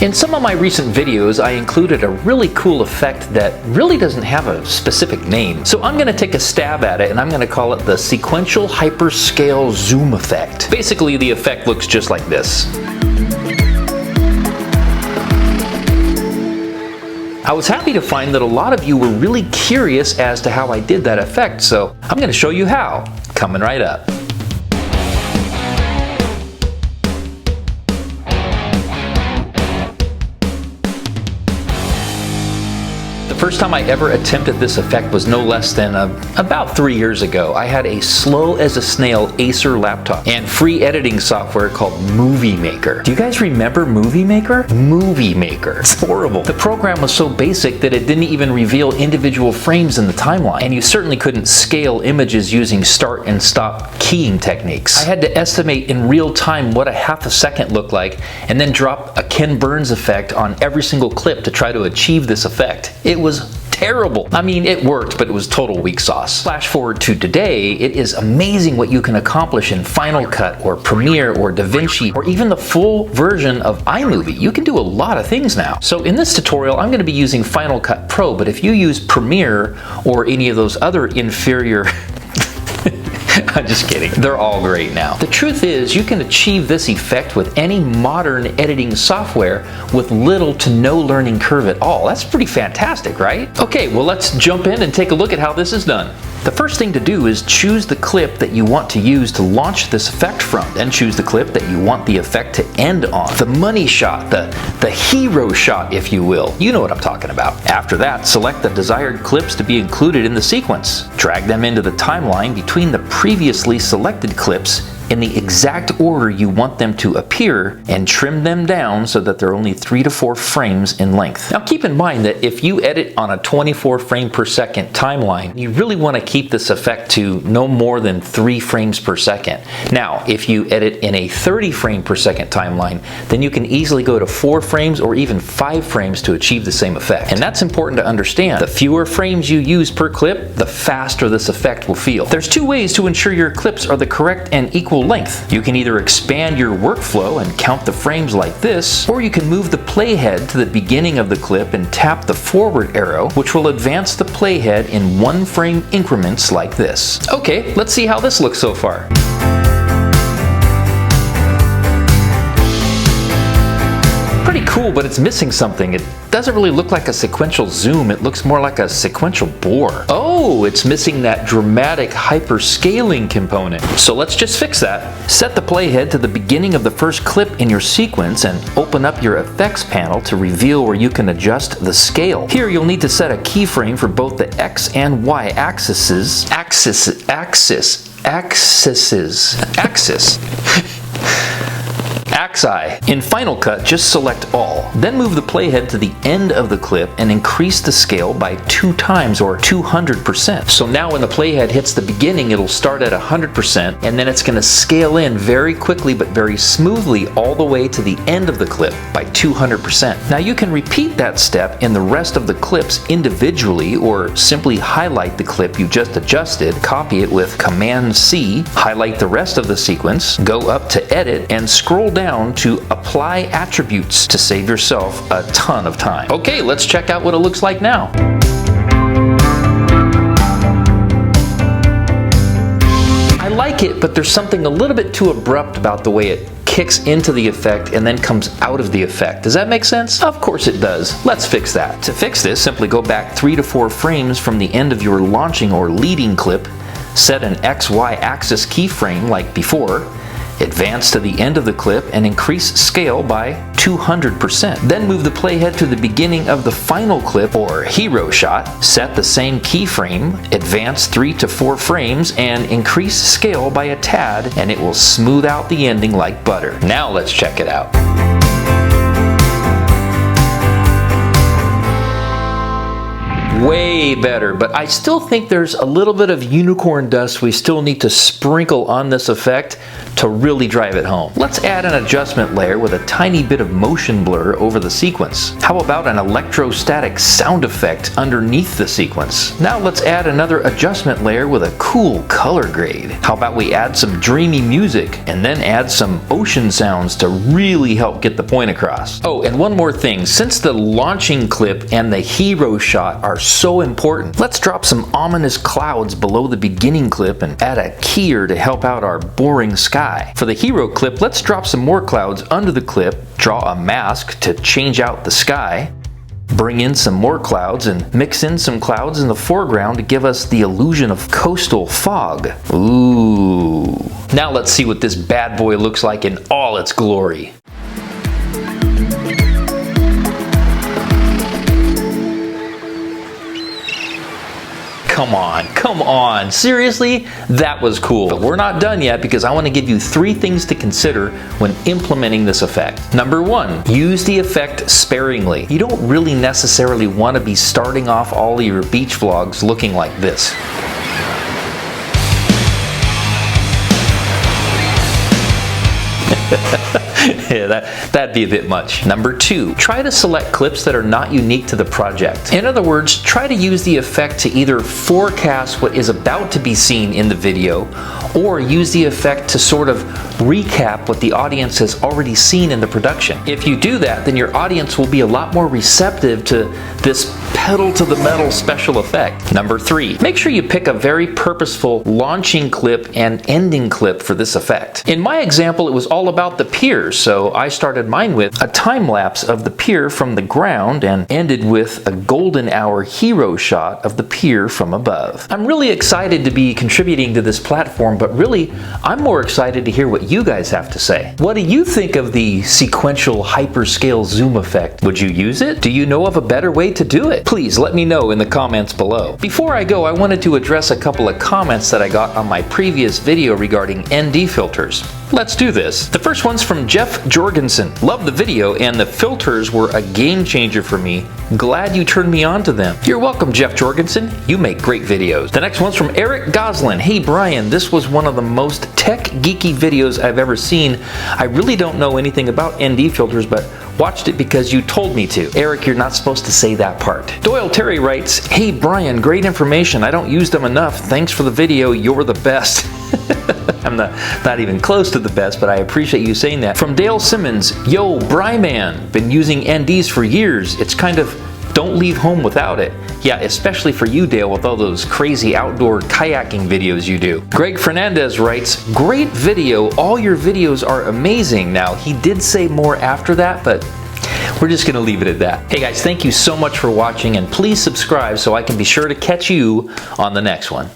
In some of my recent videos, I included a really cool effect that really doesn't have a specific name. So I'm going to take a stab at it and I'm going to call it the Sequential Hyperscale Zoom Effect. Basically, the effect looks just like this. I was happy to find that a lot of you were really curious as to how I did that effect, so I'm going to show you how. Coming right up. The first time I ever attempted this effect was no less than about 3 years ago. I had a slow as a snail Acer laptop and free editing software called Movie Maker. Do you guys remember Movie Maker? Movie Maker. It's horrible. The program was so basic that it didn't even reveal individual frames in the timeline, and you certainly couldn't scale images using start and stop keying techniques. I had to estimate in real time what a half a second looked like and then drop a Ken Burns effect on every single clip to try to achieve this effect. It was terrible. I mean, it worked, but it was total weak sauce. Flash forward to today, it is amazing what you can accomplish in Final Cut or Premiere or DaVinci or even the full version of iMovie. You can do a lot of things now. So in this tutorial, I'm going to be using Final Cut Pro, but if you use Premiere or any of those other inferior I'm just kidding. They're all great now. The truth is, you can achieve this effect with any modern editing software with little to no learning curve at all. That's pretty fantastic, right? Okay, well, let's jump in and take a look at how this is done. The first thing to do is choose the clip that you want to use to launch this effect from. Then choose the clip that you want the effect to end on. The money shot, the hero shot, if you will. You know what I'm talking about. After that, select the desired clips to be included in the sequence. Drag them into the timeline between the previously selected clips in the exact order you want them to appear and trim them down so that they're only 3 to 4 frames in length. Now keep in mind that if you edit on a 24 frame per second timeline, you really want to keep this effect to no more than 3 frames per second. Now, if you edit in a 30 frame per second timeline, then you can easily go to 4 frames or even 5 frames to achieve the same effect. And that's important to understand. The fewer frames you use per clip, the faster this effect will feel. There's 2 ways to ensure your clips are the correct and equal length. You can either expand your workflow and count the frames like this, or you can move the playhead to the beginning of the clip and tap the forward arrow, which will advance the playhead in 1 frame increments like this. Okay, let's see how this looks so far. Pretty cool, but it's missing something. It doesn't really look like a sequential zoom. It looks more like a sequential bore. Oh, it's missing that dramatic hyperscaling component. So let's just fix that. Set the playhead to the beginning of the first clip in your sequence and open up your effects panel to reveal where you can adjust the scale. Here you'll need to set a keyframe for both the X and Y axes. Axi. In Final Cut, just select all. Then move the playhead to the end of the clip and increase the scale by 2 times or 200%. So now when the playhead hits the beginning, it'll start at 100% and then it's going to scale in very quickly but very smoothly all the way to the end of the clip by 200%. Now you can repeat that step in the rest of the clips individually or simply highlight the clip you just adjusted, copy it with Command-C, highlight the rest of the sequence, go up to Edit and scroll down to Apply Attributes to save yourself a ton of time. Okay, let's check out what it looks like now. I like it, but there's something a little bit too abrupt about the way it kicks into the effect and then comes out of the effect. Does that make sense? Of course it does. Let's fix that. To fix this, simply go back 3 to 4 frames from the end of your launching or leading clip, set an XY axis keyframe like before, advance to the end of the clip and increase scale by 200%. Then move the playhead to the beginning of the final clip or hero shot, set the same keyframe, advance 3 to 4 frames and increase scale by a tad and it will smooth out the ending like butter. Now let's check it out. Way better, but I still think there's a little bit of unicorn dust we still need to sprinkle on this effect to really drive it home. Let's add an adjustment layer with a tiny bit of motion blur over the sequence. How about an electrostatic sound effect underneath the sequence? Now let's add another adjustment layer with a cool color grade. How about we add some dreamy music and then add some ocean sounds to really help get the point across. Oh, and one more thing. Since the launching clip and the hero shot are so important, let's drop some ominous clouds below the beginning clip and add a keyer to help out our boring sky. For the hero clip, let's drop some more clouds under the clip, draw a mask to change out the sky, bring in some more clouds and mix in some clouds in the foreground to give us the illusion of coastal fog. Ooh. Now let's see what this bad boy looks like in all its glory. Come on, seriously? That was cool. But we're not done yet because I want to give you 3 things to consider when implementing this effect. Number 1, use the effect sparingly. You don't really necessarily want to be starting off all of your beach vlogs looking like this. Yeah, that'd be a bit much. Number 2, try to select clips that are not unique to the project. In other words, try to use the effect to either forecast what is about to be seen in the video, or use the effect to sort of recap what the audience has already seen in the production. If you do that, then your audience will be a lot more receptive to this pedal to the metal special effect. Number 3, make sure you pick a very purposeful launching clip and ending clip for this effect. In my example, it was all about the pier, so I started mine with a time lapse of the pier from the ground and ended with a golden hour hero shot of the pier from above. I'm really excited to be contributing to this platform, but really, I'm more excited to hear what you guys have to say. What do you think of the sequential hyperscale zoom effect? Would you use it? Do you know of a better way to do it? Please let me know in the comments below. Before I go, I wanted to address a couple of comments that I got on my previous video regarding ND filters. Let's do this. The first one's from Jeff Jorgensen. Love the video and the filters were a game changer for me. Glad you turned me on to them. You're welcome, Jeff Jorgensen. You make great videos. The next one's from Eric Goslin. Hey Bryan, this was one of the most tech geeky videos I've ever seen. I really don't know anything about ND filters, but watched it because you told me to. Eric, you're not supposed to say that part. Doyle Terry writes, hey Bryan, great information. I don't use them enough. Thanks for the video. You're the best. I'm not even close to the best, but I appreciate you saying that. From Dale Simmons, yo, Bryan, been using NDs for years. It's kind of don't leave home without it. Yeah, especially for you, Dale, with all those crazy outdoor kayaking videos you do. Greg Fernandez writes, great video. All your videos are amazing. Now, he did say more after that, but we're just going to leave it at that. Hey guys, thank you so much for watching, and please subscribe so I can be sure to catch you on the next one.